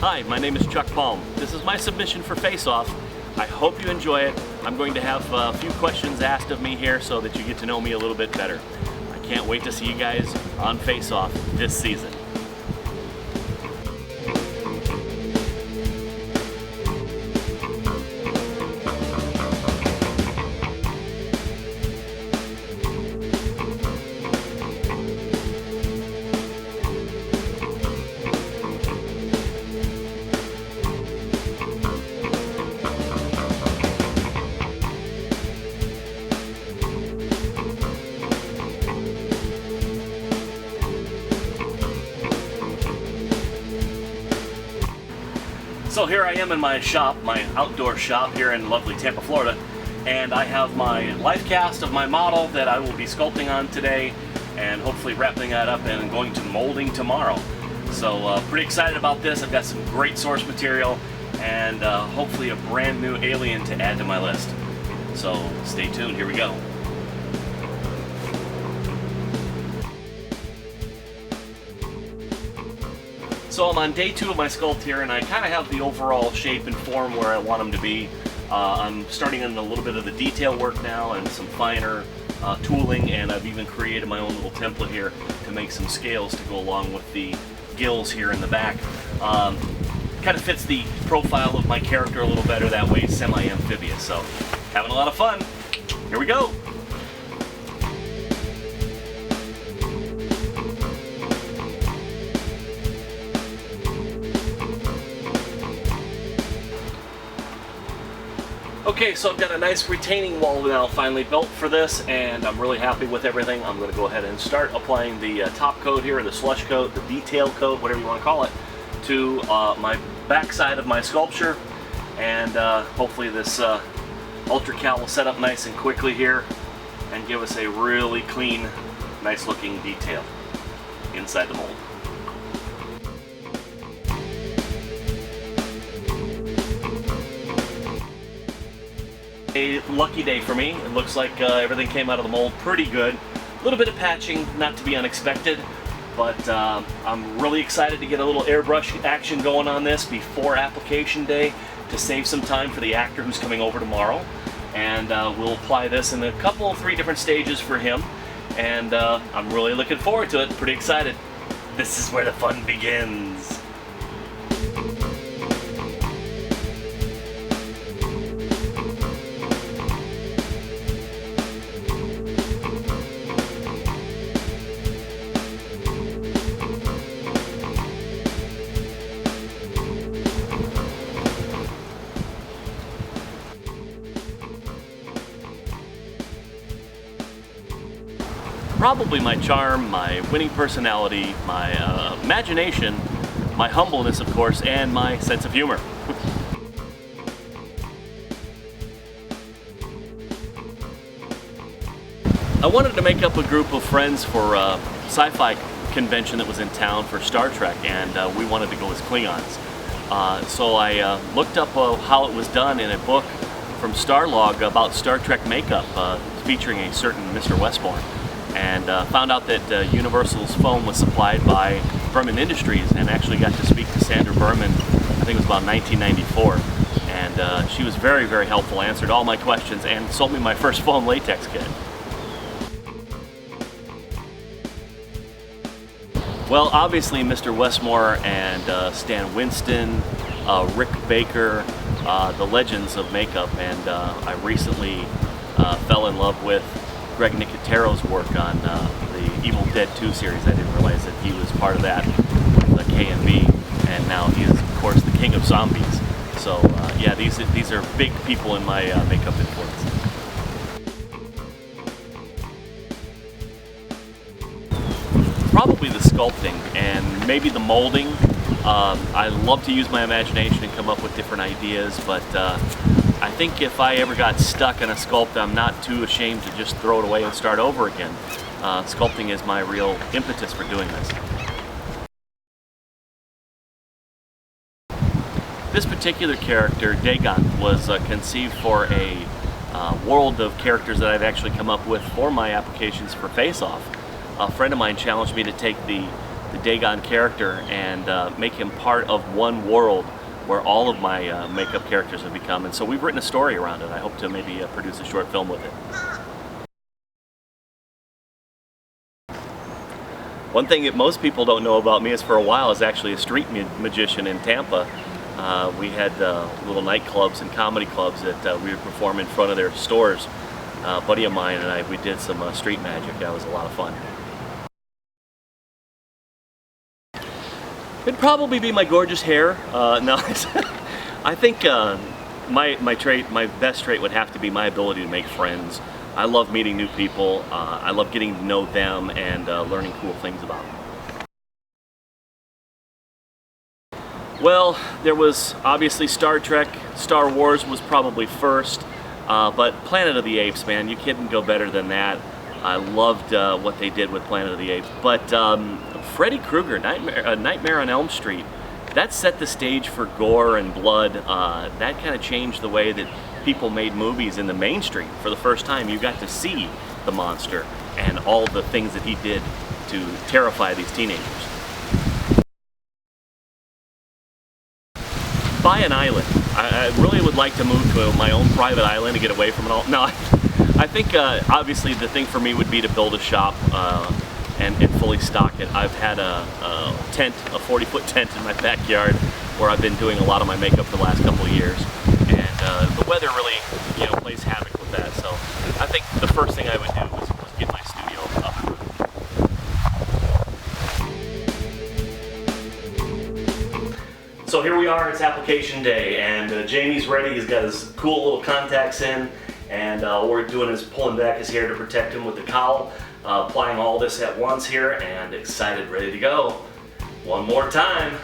Hi, my name is Chuck Palm. This is my submission for Face Off. I hope you enjoy it. I'm going to have a few questions asked of me here so that you get to know me a little bit better. I can't wait to see you guys on Face Off this season. So here I am in my shop, my outdoor shop here in lovely Tampa, Florida, and I have my life cast of my model that I will be sculpting on today and hopefully wrapping that up and going to molding tomorrow. So pretty excited about this. I've got some great source material and hopefully a brand new alien to add to my list. So stay tuned, here we go. So I'm on day 2 of my sculpt here, and I kind of have the overall shape and form where I want them to be. I'm starting on a little bit of the detail work now and some finer tooling, and I've even created my own little template here to make some scales to go along with the gills here in the back. Kind of fits the profile of my character a little better that way, semi-amphibious. So having a lot of fun. Here we go. Okay, so I've got a nice retaining wall now finally built for this, and I'm really happy with everything. I'm going to go ahead and start applying the top coat here, the slush coat, the detail coat, whatever you want to call it, to my back side of my sculpture. And hopefully this UltraCal will set up nice and quickly here and give us a really clean, nice looking detail inside the mold. A lucky day for me. It looks like everything came out of the mold pretty good. A little bit of patching, not to be unexpected, but I'm really excited to get a little airbrush action going on this before application day to save some time for the actor who's coming over tomorrow. And we'll apply this in a couple, 3 different stages for him. And I'm really looking forward to it. Pretty excited. This is where the fun begins. Probably my charm, my winning personality, my imagination, my humbleness, of course, and my sense of humor. I wanted to make up a group of friends for a sci-fi convention that was in town for Star Trek, and we wanted to go as Klingons. So I looked up how it was done in a book from Starlog about Star Trek makeup, featuring a certain Mr. Westmore. And found out that Universal's phone was supplied by Berman Industries, and actually got to speak to Sandra Berman, I think it was about 1994. And she was very, very helpful, answered all my questions, and sold me my first foam latex kit. Well, obviously Mr. Westmore and Stan Winston, Rick Baker, the legends of makeup, and I recently fell in love with Greg Nicotero's work on the Evil Dead 2 series. I didn't realize that he was part of that with K&B, and now he is, of course, the king of zombies. So yeah, these are big people in my makeup influence. Probably the sculpting and maybe the molding. I love to use my imagination and come up with different ideas, but I think if I ever got stuck in a sculpt, I'm not too ashamed to just throw it away and start over again. Sculpting is my real impetus for doing this. This particular character, Dagon, was conceived for a world of characters that I've actually come up with for my applications for Face Off. A friend of mine challenged me to take the the Dagon character and make him part of one world where all of my makeup characters have become. And so we've written a story around it. I hope to maybe produce a short film with it. One thing that most people don't know about me is for a while I was actually a street magician in Tampa. We had little nightclubs and comedy clubs that we would perform in front of their stores. A buddy of mine and we did some street magic. That was a lot of fun. It'd probably be my gorgeous hair. No, I think my best trait would have to be my ability to make friends. I love meeting new people. I love getting to know them and learning cool things about them. Well, there was obviously Star Trek. Star Wars was probably first, but Planet of the Apes, man, you couldn't go better than that. I loved what they did with Planet of the Apes. But Freddy Krueger, Nightmare on Elm Street, that set the stage for gore and blood. That kind of changed the way that people made movies in the mainstream. For the first time, you got to see the monster and all the things that he did to terrify these teenagers. Buy an island. I really would like to move to my own private island to get away from it all. No, I think obviously the thing for me would be to build a shop and fully stock it. I've had a tent, a 40-foot tent in my backyard where I've been doing a lot of my makeup for the last couple of years, and the weather really, plays havoc with that. So I think the first thing I would do was get my studio up. So here we are, it's application day, and Jamie's ready. He's got his cool little contacts in, and all we're doing is pulling back his hair to protect him with the cowl, applying all this at once here, and excited, ready to go. One more time.